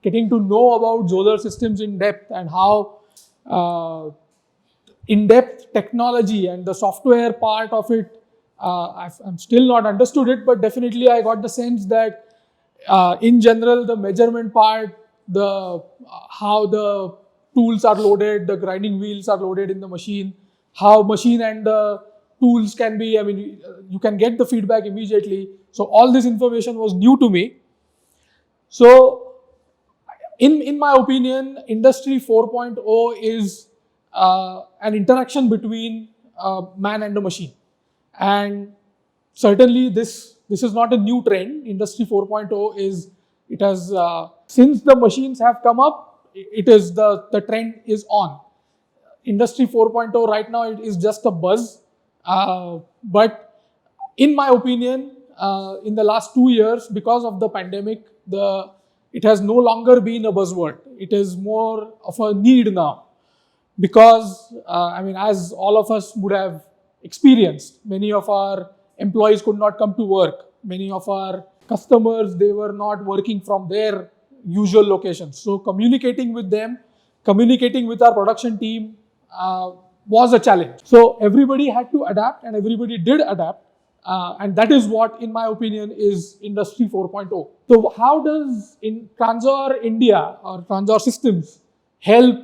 getting to know about Zolar systems in depth and how in-depth technology and the software part of it, I'm still not understood it, but definitely I got the sense that in general, the measurement part, how the tools are loaded, the grinding wheels are loaded in the machine, how machine and the tools can be, you can get the feedback immediately. So all this information was new to me. So in my opinion, Industry 4.0 is an interaction between man and the machine. And certainly this is not a new trend. Industry 4.0 it has, since the machines have come up, it is the trend is on. Industry 4.0 right now, it is just a buzz. But in my opinion, in the last 2 years, because of the pandemic, it has no longer been a buzzword. It is more of a need now. Because, as all of us would have experienced, many of our employees could not come to work. Many of our customers, they were not working from their usual locations. So communicating with them, communicating with our production team was a challenge. So everybody had to adapt, and everybody did adapt. And that is what, in my opinion, is Industry 4.0. So how does Transor India or Transor Systems help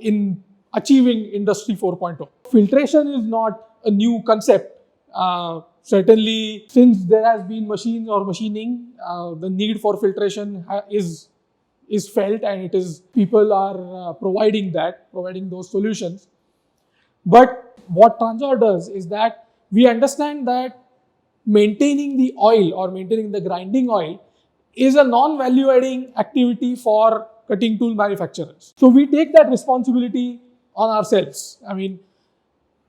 in achieving Industry 4.0? Filtration is not a new concept. Certainly, since there has been machines or machining, the need for filtration is felt, and people are providing those solutions. But what Transor does is that we understand that maintaining the oil or maintaining the grinding oil is a non-value adding activity for cutting tool manufacturers. So we take that responsibility on ourselves.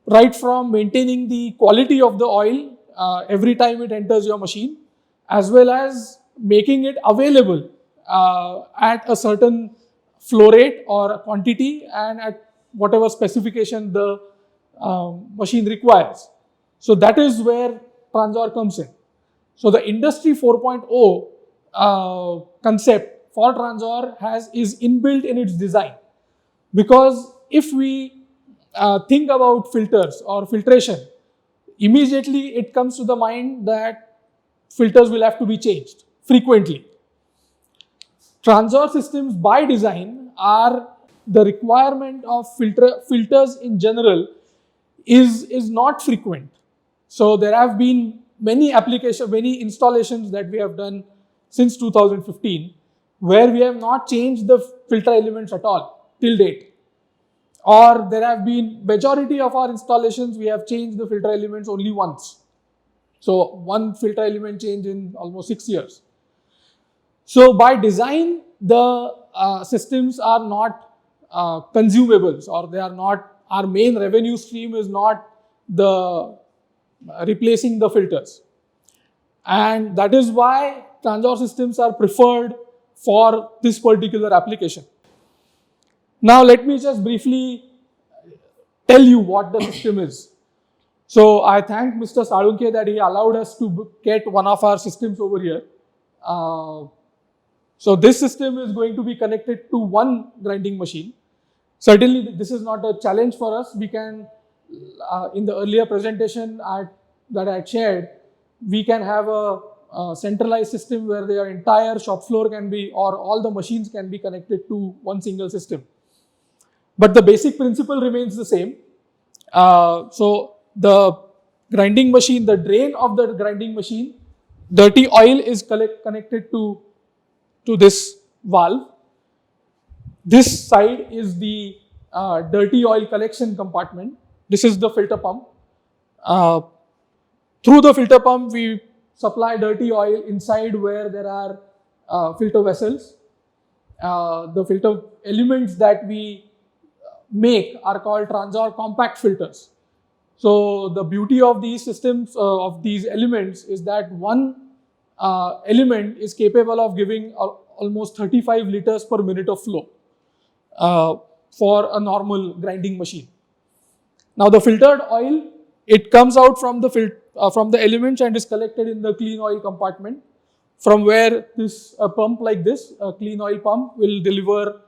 Right from maintaining the quality of the oil every time it enters your machine, as well as making it available at a certain flow rate or quantity and at whatever specification the machine requires. So that is where Transor comes in. So the Industry 4.0 concept for Transor is inbuilt in its design. Because if we think about filters or filtration, immediately it comes to the mind that filters will have to be changed frequently. Transor systems by design are the requirement of filters in general is not frequent. So there have been many installations that we have done since 2015 where we have not changed the filter elements at all till date. Or there have been majority of our installations, we have changed the filter elements only once. So one filter element change in almost 6 years. So by design, the systems are not consumables, or they are not, our main revenue stream is not the replacing the filters. And that is why Transor systems are preferred for this particular application. Now let me just briefly tell you what the system is. So I thank Mr. Salunke that he allowed us to get one of our systems over here. So this system is going to be connected to one grinding machine. Certainly this is not a challenge for us. We can, in the earlier presentation that I had shared, we can have a centralized system where their entire shop floor can be, or all the machines can be connected to one single system. But the basic principle remains the same. So the grinding machine, the drain of the grinding machine, dirty oil is connected to this valve. This side is the dirty oil collection compartment. This is the filter pump. Through the filter pump, we supply dirty oil inside where there are filter vessels. The filter elements that we make are called Transor compact filters. So the beauty of these systems, of these elements, is that one element is capable of giving almost 35 liters per minute of flow for a normal grinding machine. Now the filtered oil, it comes out from the elements and is collected in the clean oil compartment from where this pump like this, a clean oil pump, will deliver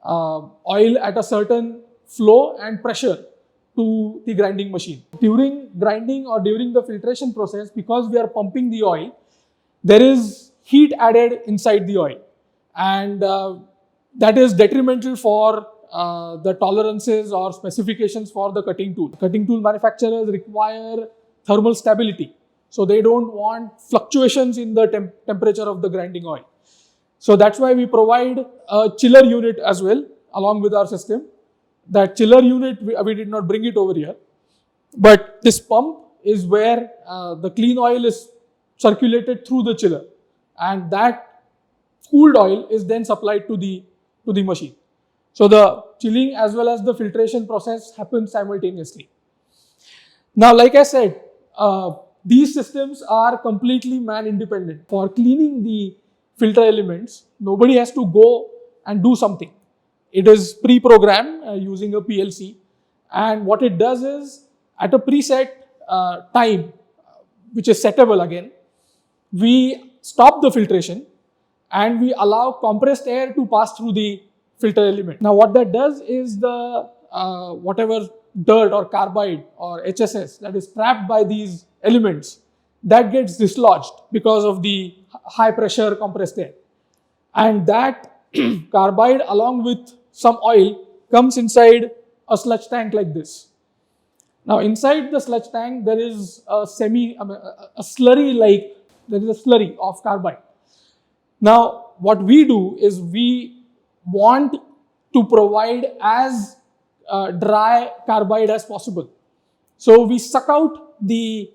oil at a certain flow and pressure to the grinding machine. During grinding or during the filtration process, because we are pumping the oil, there is heat added inside the oil, and that is detrimental for the tolerances or specifications for the cutting tool. Cutting tool manufacturers require thermal stability, so they don't want fluctuations in the temperature of the grinding oil. So that's why we provide a chiller unit as well along with our system. That chiller unit, we did not bring it over here, but this pump is where the clean oil is circulated through the chiller, and that cooled oil is then supplied to the machine. So the chilling as well as the filtration process happens simultaneously. Now, like I said, these systems are completely man independent. For cleaning the filter elements, nobody has to go and do something. It is pre-programmed using a PLC, and what it does is, at a preset time, which is settable again, we stop the filtration and we allow compressed air to pass through the filter element. Now what that does is the whatever dirt or carbide or HSS that is trapped by these elements, that gets dislodged because of the high pressure compressed air, and that carbide along with some oil comes inside a sludge tank like this. Now inside the sludge tank there is a slurry of carbide. Now what we do is we want to provide as dry carbide as possible. So we suck out the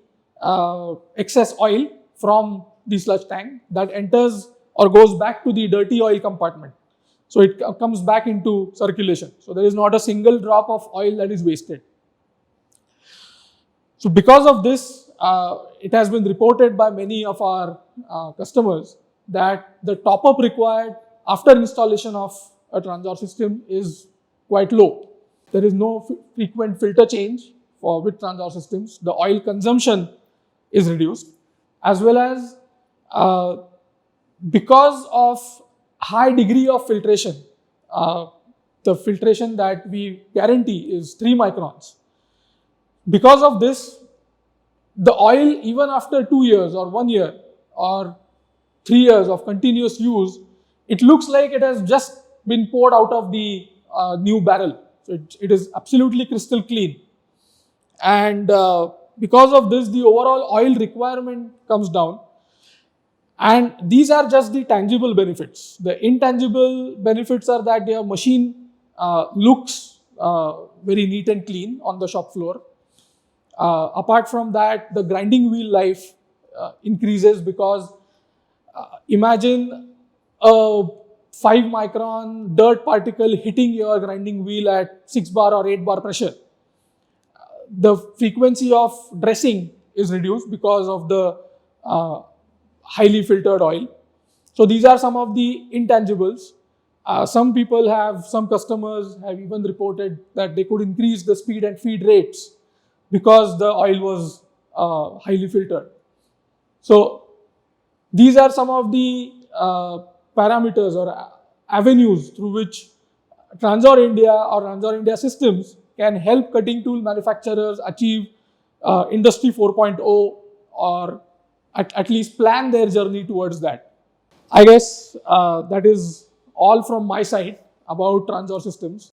excess oil from the sludge tank that enters or goes back to the dirty oil compartment. So it comes back into circulation. So there is not a single drop of oil that is wasted. So because of this, it has been reported by many of our customers that the top-up required after installation of a Transor system is quite low. There is no frequent filter change with Transor systems. The oil consumption is reduced, as well as because of high degree of filtration, the filtration that we guarantee is 3 microns. Because of this, the oil, even after 2 years or 1 year or 3 years of continuous use, it looks like it has just been poured out of the new barrel. So it is absolutely crystal clean. And because of this, the overall oil requirement comes down. And these are just the tangible benefits. The intangible benefits are that your machine looks very neat and clean on the shop floor. Apart from that, the grinding wheel life increases because imagine a 5 micron dirt particle hitting your grinding wheel at 6 bar or 8 bar pressure. The frequency of dressing is reduced because of the highly filtered oil. So these are some of the intangibles. Some customers have even reported that they could increase the speed and feed rates because the oil was highly filtered. So these are some of the parameters or avenues through which Transor India or Transor India systems can help cutting tool manufacturers achieve Industry 4.0 or at least plan their journey towards that. I guess that is all from my side about Transor systems.